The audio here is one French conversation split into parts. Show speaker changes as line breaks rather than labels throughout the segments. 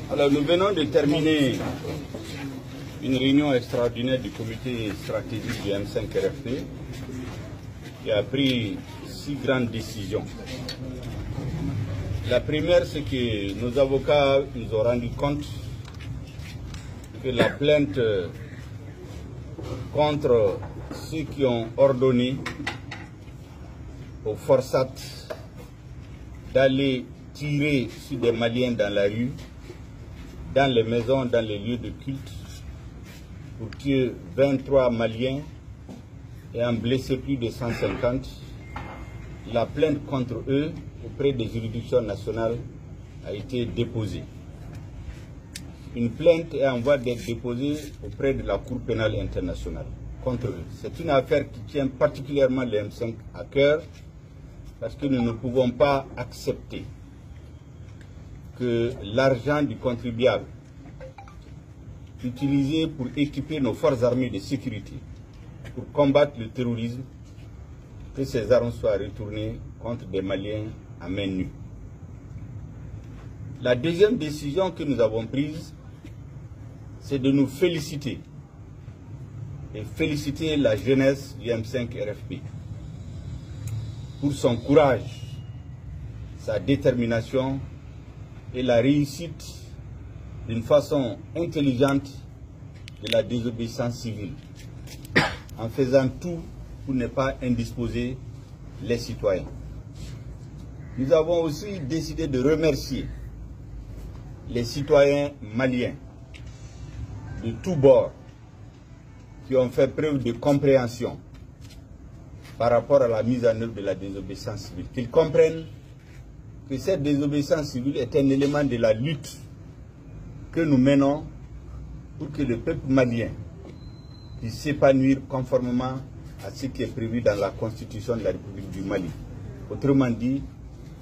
Alors, nous venons de terminer une réunion extraordinaire du comité stratégique du M5-RFP qui a pris 6 grandes décisions. La première, c'est que nos avocats nous ont rendu compte que la plainte contre ceux qui ont ordonné aux forçats d'aller tirer sur des Maliens dans la rue, dans les maisons, dans les lieux de culte, pour tuer 23 Maliens et en blesser plus de 150. La plainte contre eux auprès des juridictions nationales a été déposée. Une plainte est en voie d'être déposée auprès de la Cour pénale internationale contre eux. C'est une affaire qui tient particulièrement les M5 à cœur parce que nous ne pouvons pas accepter que l'argent du contribuable utilisé pour équiper nos forces armées de sécurité pour combattre le terrorisme, que ces armes soient retournées contre des Maliens à main nue. La deuxième décision que nous avons prise, c'est de nous féliciter et féliciter la jeunesse du M5-RFP pour son courage, sa détermination et la réussite d'une façon intelligente de la désobéissance civile, en faisant tout pour ne pas indisposer les citoyens. Nous avons aussi décidé de remercier les citoyens maliens de tous bords qui ont fait preuve de compréhension par rapport à la mise en œuvre de la désobéissance civile. Qu'ils comprennent que cette désobéissance civile est un élément de la lutte que nous menons pour que le peuple malien puisse s'épanouir conformément à ce qui est prévu dans la Constitution de la République du Mali. Autrement dit,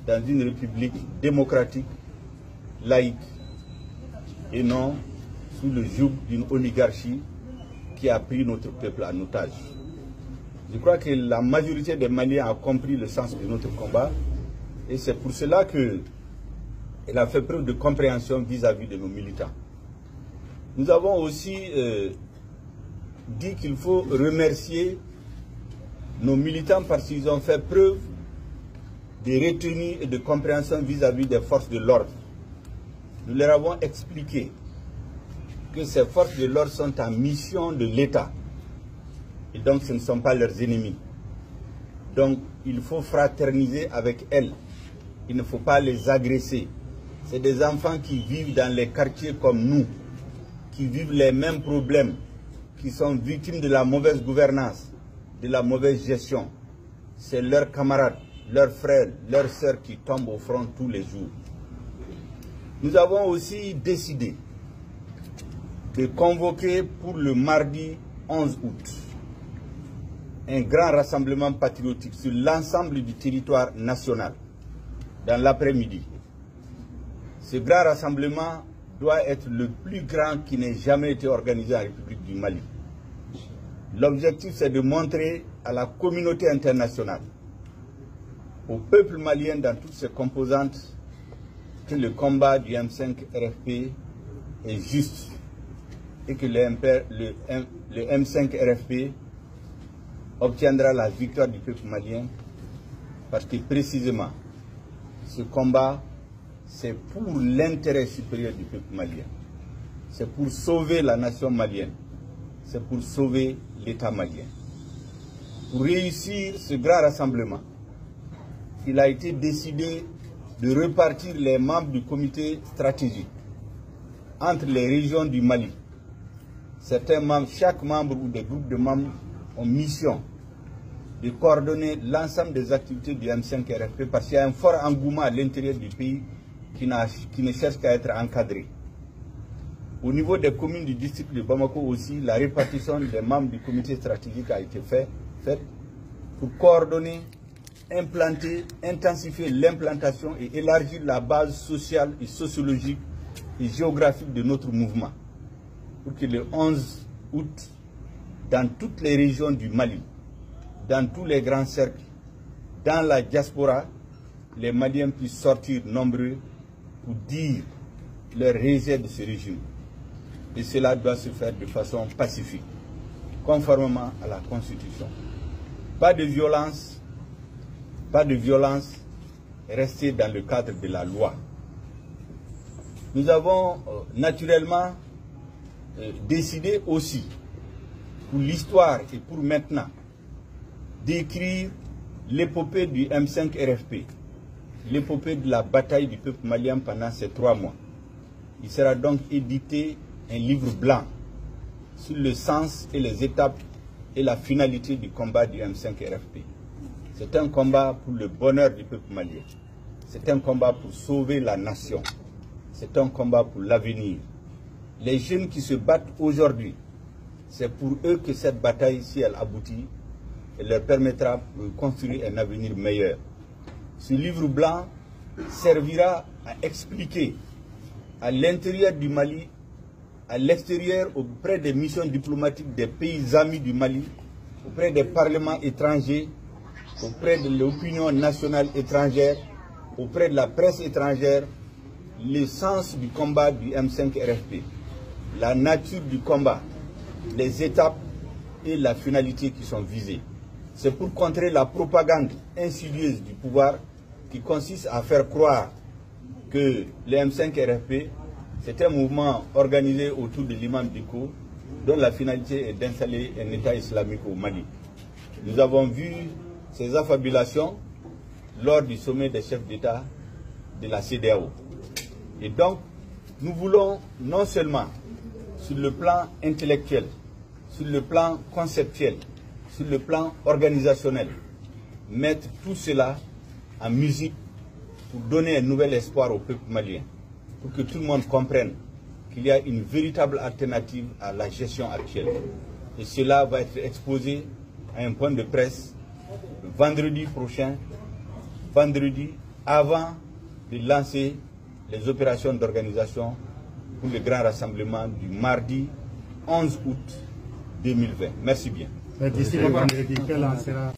dans une république démocratique, laïque, et non sous le joug d'une oligarchie qui a pris notre peuple en otage. Je crois que la majorité des Maliens a compris le sens de notre combat et c'est pour cela qu'elle a fait preuve de compréhension vis-à-vis de nos militants. Nous avons aussi dit qu'il faut remercier nos militants parce qu'ils ont fait preuve de retenue et de compréhension vis-à-vis des forces de l'ordre. Nous leur avons expliqué que ces forces de l'ordre sont en mission de l'État et donc ce ne sont pas leurs ennemis. Donc il faut fraterniser avec elles, il ne faut pas les agresser. C'est des enfants qui vivent dans les quartiers comme nous, qui vivent les mêmes problèmes, qui sont victimes de la mauvaise gouvernance, de la mauvaise gestion. C'est leurs camarades, leurs frères, leurs sœurs qui tombent au front tous les jours. Nous avons aussi décidé de convoquer pour le mardi 11 août un grand rassemblement patriotique sur l'ensemble du territoire national dans l'après-midi. Ce grand rassemblement doit être le plus grand qui n'ait jamais été organisé en République du Mali. L'objectif, c'est de montrer à la communauté internationale, au peuple malien dans toutes ses composantes, que le combat du M5-RFP est juste et que le M5-RFP obtiendra la victoire du peuple malien parce que précisément ce combat c'est pour l'intérêt supérieur du peuple malien, c'est pour sauver la nation malienne, c'est pour sauver l'État malien. Pour réussir ce grand rassemblement, il a été décidé de repartir les membres du comité stratégique entre les régions du Mali. Certains membres, chaque membre ou des groupes de membres ont mission de coordonner l'ensemble des activités du M5-RFP parce qu'il y a un fort engouement à l'intérieur du pays qui ne cherche qu'à être encadré. Au niveau des communes du district de Bamako aussi, la répartition des membres du comité stratégique a été faite pour coordonner, implanter, intensifier l'implantation et élargir la base sociale et sociologique et géographique de notre mouvement. Pour que le 11 août, dans toutes les régions du Mali, dans tous les grands cercles, dans la diaspora, les Maliens puissent sortir nombreux pour dire leur rejet de ce régime. Et cela doit se faire de façon pacifique, conformément à la Constitution. Pas de violence, rester dans le cadre de la loi. Nous avons naturellement décidé aussi, pour l'histoire et pour maintenant, d'écrire l'épopée du M5 RFP, l'épopée de la bataille du peuple malien pendant ces 3 mois. Il sera donc édité un livre blanc sur le sens et les étapes et la finalité du combat du M5 RFP. C'est un combat pour le bonheur du peuple malien. C'est un combat pour sauver la nation. C'est un combat pour l'avenir. Les jeunes qui se battent aujourd'hui, c'est pour eux que cette bataille, si elle aboutit, elle leur permettra de construire un avenir meilleur. Ce livre blanc servira à expliquer à l'intérieur du Mali, à l'extérieur, auprès des missions diplomatiques des pays amis du Mali, auprès des parlements étrangers, auprès de l'opinion nationale étrangère, auprès de la presse étrangère, le sens du combat du M5 RFP, la nature du combat, les étapes et la finalité qui sont visées. C'est pour contrer la propagande insidieuse du pouvoir qui consiste à faire croire que le M5 RFP, c'est un mouvement organisé autour de l'imam Dicko, dont la finalité est d'installer un État islamique au Mali. Nous avons vu ces affabulations lors du sommet des chefs d'État de la CEDEAO. Et donc, nous voulons non seulement sur le plan intellectuel, sur le plan conceptuel, sur le plan organisationnel, mettre tout cela en musique pour donner un nouvel espoir au peuple malien, pour que tout le monde comprenne qu'il y a une véritable alternative à la gestion actuelle. Et cela va être exposé à un point de presse vendredi prochain, vendredi avant de lancer les opérations d'organisation pour le grand rassemblement du mardi 11 août 2020. Merci bien.
D'ici le vendredi, quel en sera